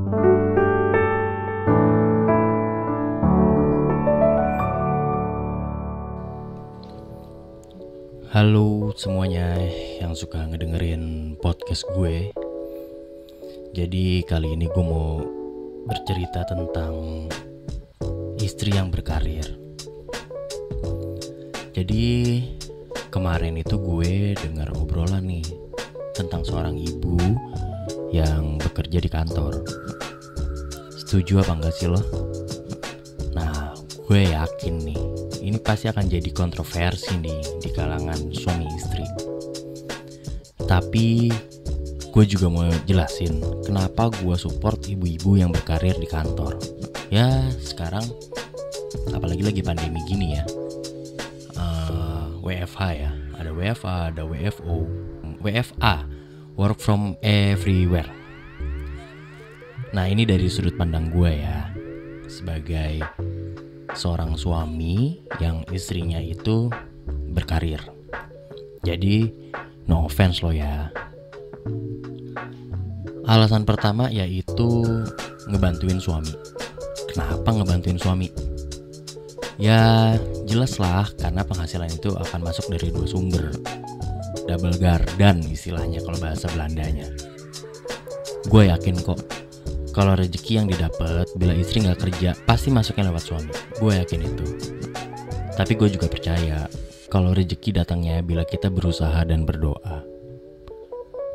Halo semuanya yang suka ngedengerin podcast gue. Jadi kali ini gue mau bercerita tentang istri yang berkarir. Jadi kemarin itu gue dengar obrolan nih tentang seorang ibu yang bekerja di kantor. Setuju apa enggak sih lo? Nah, gue yakin nih ini pasti akan jadi kontroversi nih di kalangan suami istri. Tapi gue juga mau jelasin kenapa gue support ibu-ibu yang berkarir di kantor. Ya sekarang apalagi lagi pandemi gini ya, WFH ya, ada WFA, ada WFO, WFA, work from everywhere. Nah ini dari sudut pandang gue ya, sebagai seorang suami yang istrinya itu berkarir. Jadi no offense lo ya. Alasan pertama yaitu ngebantuin suami. Kenapa ngebantuin suami? Ya jelas lah, karena penghasilan itu akan masuk dari dua sumber. Double gardan istilahnya kalau bahasa Belandanya. Gue yakin kok kalau rezeki yang didapat bila istri gak kerja pasti masuknya lewat suami. Gue yakin itu. Tapi gue juga percaya kalau rezeki datangnya bila kita berusaha dan berdoa.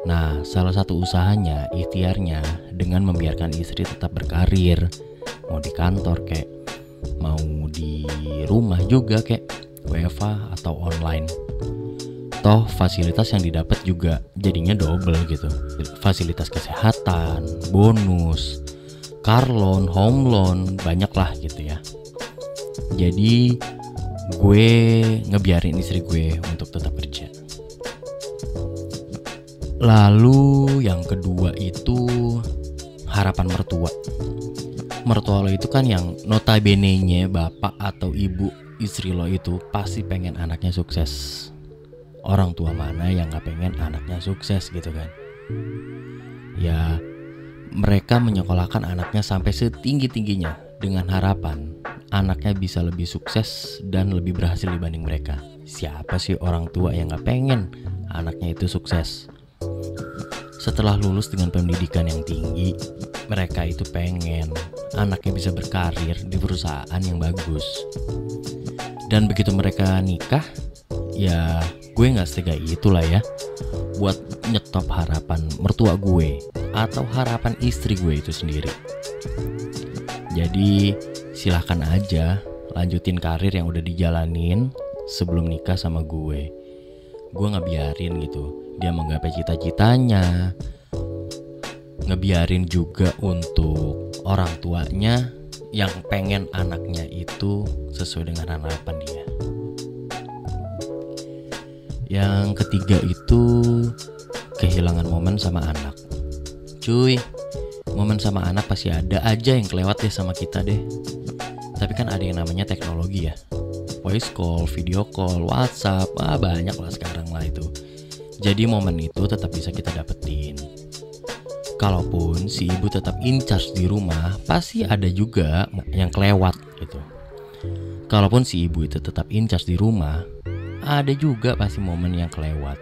Nah, salah satu usahanya, ikhtiarnya dengan membiarkan istri tetap berkarir. Mau di kantor kek, mau di rumah juga kek, WFH atau online. Toh fasilitas yang didapat juga jadinya double gitu. Fasilitas kesehatan, bonus, car loan, home loan, banyak lah gitu ya. Jadi gue ngebiarin istri gue untuk tetap kerja. Lalu yang kedua itu harapan mertua. Mertua lo itu kan yang notabene-nya bapak atau ibu istri lo itu pasti pengen anaknya sukses. Orang tua mana yang gak pengen anaknya sukses gitu kan. Ya mereka menyekolahkan anaknya sampai setinggi-tingginya dengan harapan anaknya bisa lebih sukses dan lebih berhasil dibanding mereka. Siapa sih orang tua yang gak pengen anaknya itu sukses? Setelah lulus dengan pendidikan yang tinggi, mereka itu pengen anaknya bisa berkarir di perusahaan yang bagus. Dan begitu mereka nikah, ya gue gak setega itulah ya buat nyetop harapan mertua gue atau harapan istri gue itu sendiri. Jadi silahkan aja lanjutin karir yang udah dijalanin sebelum nikah sama gue. Gue gak biarin gitu dia menggapai cita-citanya. Ngebiarin juga untuk orang tuanya yang pengen anaknya itu sesuai dengan harapan dia. Yang ketiga itu kehilangan momen sama anak. Cuy, momen sama anak pasti ada aja yang kelewat deh sama kita deh. Tapi kan ada yang namanya teknologi ya, voice call, video call, WhatsApp, banyak lah sekarang lah itu. Jadi momen itu tetap bisa kita dapetin. Kalaupun si ibu tetap in charge di rumah, pasti ada juga yang kelewat gitu. Kalaupun si ibu itu tetap in charge di rumah, ada juga pasti momen yang kelewat.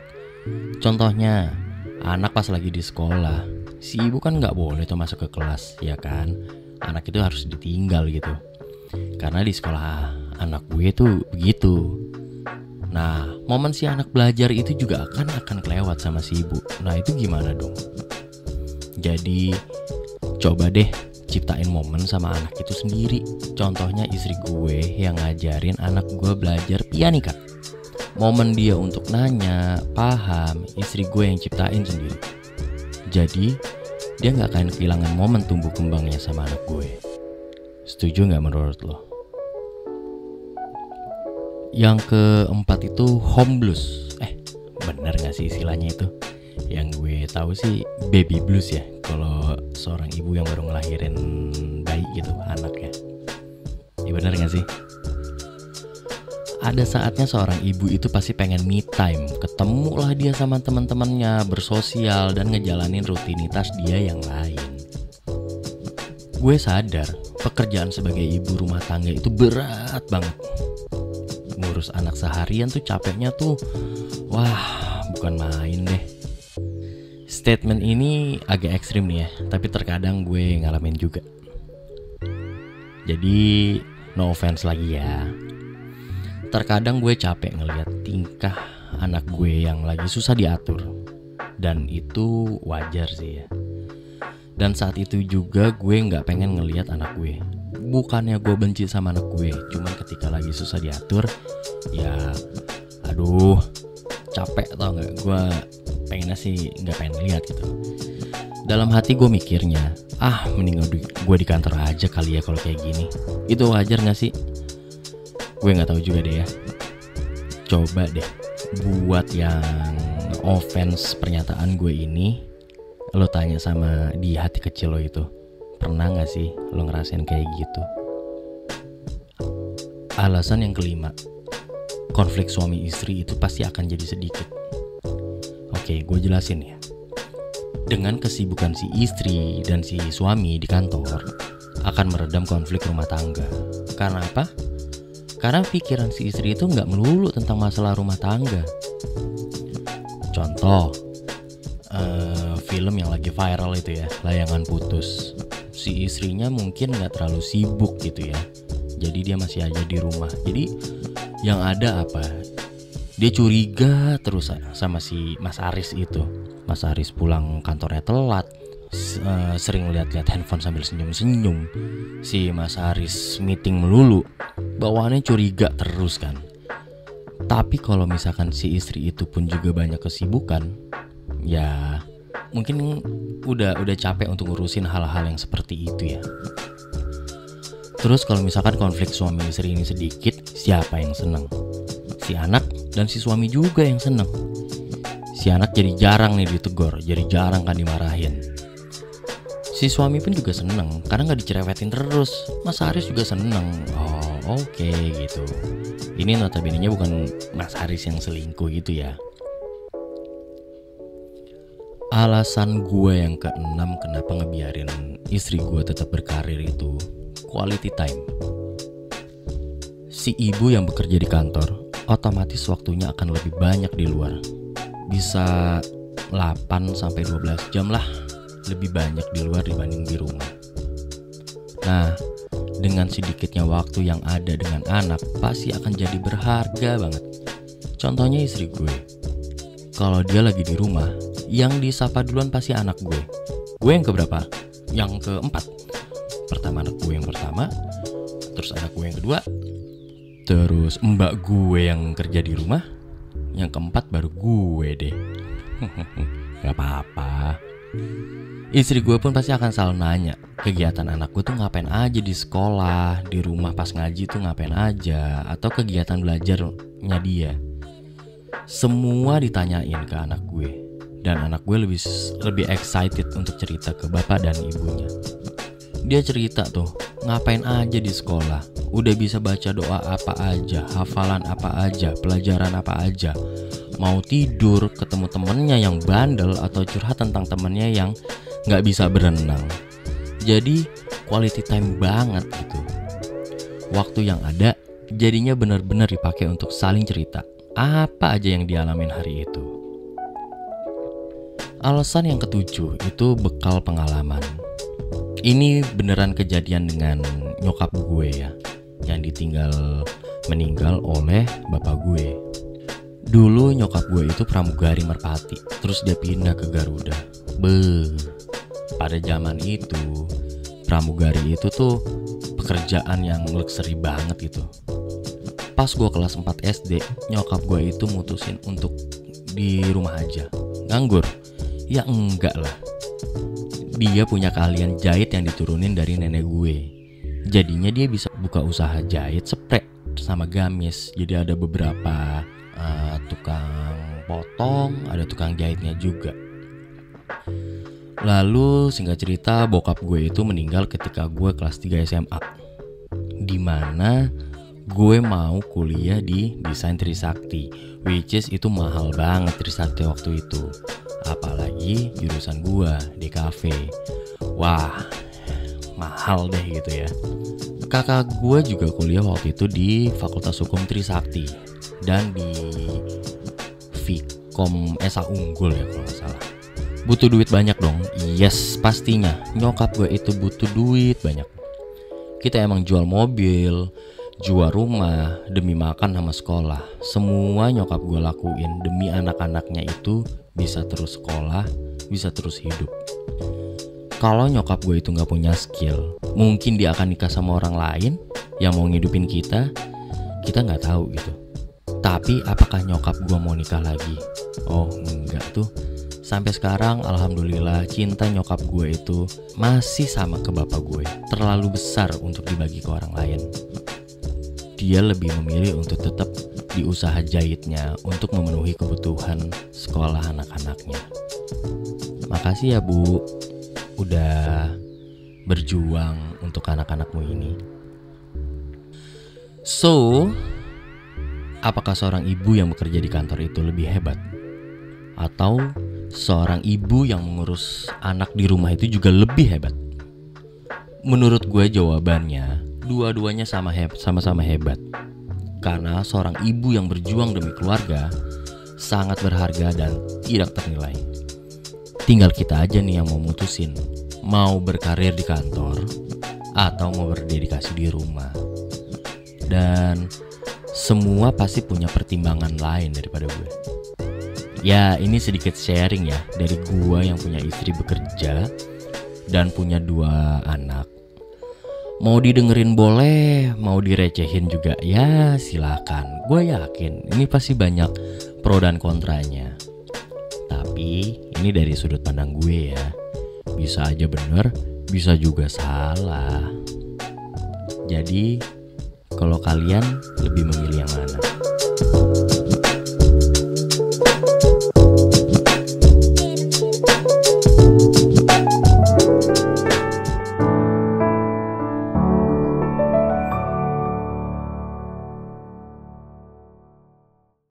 Contohnya, anak pas lagi di sekolah, si ibu kan gak boleh tuh masuk ke kelas, ya kan? Anak itu harus ditinggal gitu. Karena di sekolah anak gue tuh begitu. Nah, momen si anak belajar itu juga akan kelewat sama si ibu. Nah, itu gimana dong? Jadi, coba deh ciptain momen sama anak itu sendiri. Contohnya istri gue yang ngajarin anak gue belajar pianika. Momen dia untuk nanya, paham, istri gue yang ciptain sendiri. Jadi, dia gak akan kehilangan momen tumbuh kembangnya sama anak gue. Setuju gak menurut lo? Yang keempat itu home blues. Bener gak sih istilahnya itu? Yang gue tahu sih baby blues ya, kalau seorang ibu yang baru ngelahirin bayi gitu, anaknya. Ya bener gak sih? Ada saatnya seorang ibu itu pasti pengen me time, ketemulah dia sama teman-temannya, bersosial dan ngejalanin rutinitas dia yang lain. Gue sadar pekerjaan sebagai ibu rumah tangga itu berat banget. Ngurus anak seharian tuh capeknya tuh, wah bukan main deh. Statement ini agak ekstrim nih ya, tapi terkadang gue ngalamin juga. Jadi no offense lagi ya. Terkadang gue capek ngelihat tingkah anak gue yang lagi susah diatur. Dan itu wajar sih ya. Dan saat itu juga gue gak pengen ngelihat anak gue. Bukannya gue benci sama anak gue, cuman ketika lagi susah diatur, ya aduh capek tau gak. Gue pengennya sih gak pengen lihat gitu. Dalam hati gue mikirnya, mending gue di kantor aja kali ya kalau kayak gini. Itu wajar gak sih? Gue gak tahu juga deh ya. Coba deh buat yang offense pernyataan gue ini, lo tanya sama di hati kecil lo itu, pernah gak sih lo ngerasain kayak gitu? Alasan yang kelima, konflik suami istri itu pasti akan jadi sedikit. Oke, gue jelasin ya. Dengan kesibukan si istri dan si suami di kantor akan meredam konflik rumah tangga. Karena apa? Karena pikiran si istri itu gak melulu tentang masalah rumah tangga. Contoh, film yang lagi viral itu ya, Layangan Putus. Si istrinya mungkin gak terlalu sibuk gitu ya, jadi dia masih aja di rumah. Jadi yang ada apa? Dia curiga terus sama si Mas Aris itu. Mas Aris pulang kantornya telat, sering lihat-lihat handphone sambil senyum-senyum. Si Mas Aris meeting melulu, bawaannya curiga terus kan. Tapi kalau misalkan si istri itu pun juga banyak kesibukan, ya mungkin udah capek untuk ngurusin hal-hal yang seperti itu ya. Terus kalau misalkan konflik suami istri ini sedikit, siapa yang seneng? Si anak dan si suami juga yang seneng. Si anak jadi jarang nih ditegur, jadi jarang kan dimarahin. Si suami pun juga seneng karena gak dicerewetin terus. Mas Haris juga seneng. Oh oke gitu. Ini notabene-nya bukan Mas Haris yang selingkuh gitu ya. Alasan gue yang keenam kenapa ngebiarin istri gue tetap berkarir itu quality time. Si ibu yang bekerja di kantor otomatis waktunya akan lebih banyak di luar. Bisa 8-12 jam lah lebih banyak di luar dibanding di rumah. Nah, dengan sedikitnya waktu yang ada dengan anak pasti akan jadi berharga banget. Contohnya istri gue. Kalau dia lagi di rumah, yang disapa duluan pasti anak gue. Gue yang keberapa? Yang keempat. Pertama anak gue yang pertama, terus anak gue yang kedua, terus mbak gue yang kerja di rumah, yang keempat baru gue deh. Gak apa-apa. Istri gue pun pasti akan selalu nanya kegiatan anak gue tuh ngapain aja di sekolah, di rumah pas ngaji tuh ngapain aja, atau kegiatan belajarnya dia. Semua ditanyain ke anak gue. Dan anak gue lebih excited untuk cerita ke bapak dan ibunya. Dia cerita tuh ngapain aja di sekolah, udah bisa baca doa apa aja, hafalan apa aja, pelajaran apa aja. Mau tidur ketemu temennya yang bandel atau curhat tentang temennya yang gak bisa berenang. Jadi quality time banget gitu. Waktu yang ada jadinya benar-benar dipakai untuk saling cerita apa aja yang dialamin hari itu. Alasan yang ketujuh itu bekal pengalaman. Ini beneran kejadian dengan nyokap gue ya, yang meninggal oleh bapak gue. Dulu nyokap gue itu pramugari Merpati, terus dia pindah ke Garuda. Pada zaman itu pramugari itu tuh pekerjaan yang luxury banget gitu. Pas gue kelas 4 SD, nyokap gue itu mutusin untuk di rumah aja, nganggur. Ya enggak lah. Dia punya keahlian jahit yang diturunin dari nenek gue. Jadinya dia bisa buka usaha jahit spray sama gamis. Jadi ada beberapa tukang potong, ada tukang jahitnya juga. Lalu singkat cerita bokap gue itu meninggal ketika gue kelas 3 SMA. Dimana gue mau kuliah di desain Trisakti, which is itu mahal banget Trisakti waktu itu. Apalagi jurusan gua DKV. Wah, mahal deh gitu ya. Kakak gue juga kuliah waktu itu di Fakultas Hukum Trisakti dan di Vkom Esa Unggul ya kalau gak salah. Butuh duit banyak dong. Yes, pastinya nyokap gue itu butuh duit banyak. Kita emang jual mobil, jual rumah demi makan sama sekolah. Semua nyokap gue lakuin demi anak-anaknya itu bisa terus sekolah, bisa terus hidup. Kalau nyokap gue itu gak punya skill, mungkin dia akan nikah sama orang lain yang mau ngidupin kita gak tahu gitu. Tapi apakah nyokap gue mau nikah lagi? Oh enggak tuh. Sampai sekarang alhamdulillah cinta nyokap gue itu masih sama ke bapak gue. Terlalu besar untuk dibagi ke orang lain. Dia lebih memilih untuk tetap di usaha jahitnya untuk memenuhi kebutuhan sekolah anak-anaknya. Makasih ya Bu, udah berjuang untuk anak-anakmu ini. So, apakah seorang ibu yang bekerja di kantor itu lebih hebat? Atau seorang ibu yang mengurus anak di rumah itu juga lebih hebat? Menurut gue jawabannya, dua-duanya sama-sama hebat. Karena seorang ibu yang berjuang demi keluarga sangat berharga dan tidak ternilai. Tinggal kita aja nih yang mau mutusin, mau berkarir di kantor atau mau berdedikasi di rumah. Dan semua pasti punya pertimbangan lain daripada gue. Ya ini sedikit sharing ya dari gue yang punya istri bekerja dan punya 2 anak. Mau didengerin boleh, mau direcehin juga ya silakan. Gue yakin ini pasti banyak pro dan kontranya. Tapi ini dari sudut pandang gue ya. Bisa aja bener, bisa juga salah. Jadi kalau kalian lebih memilih yang mana?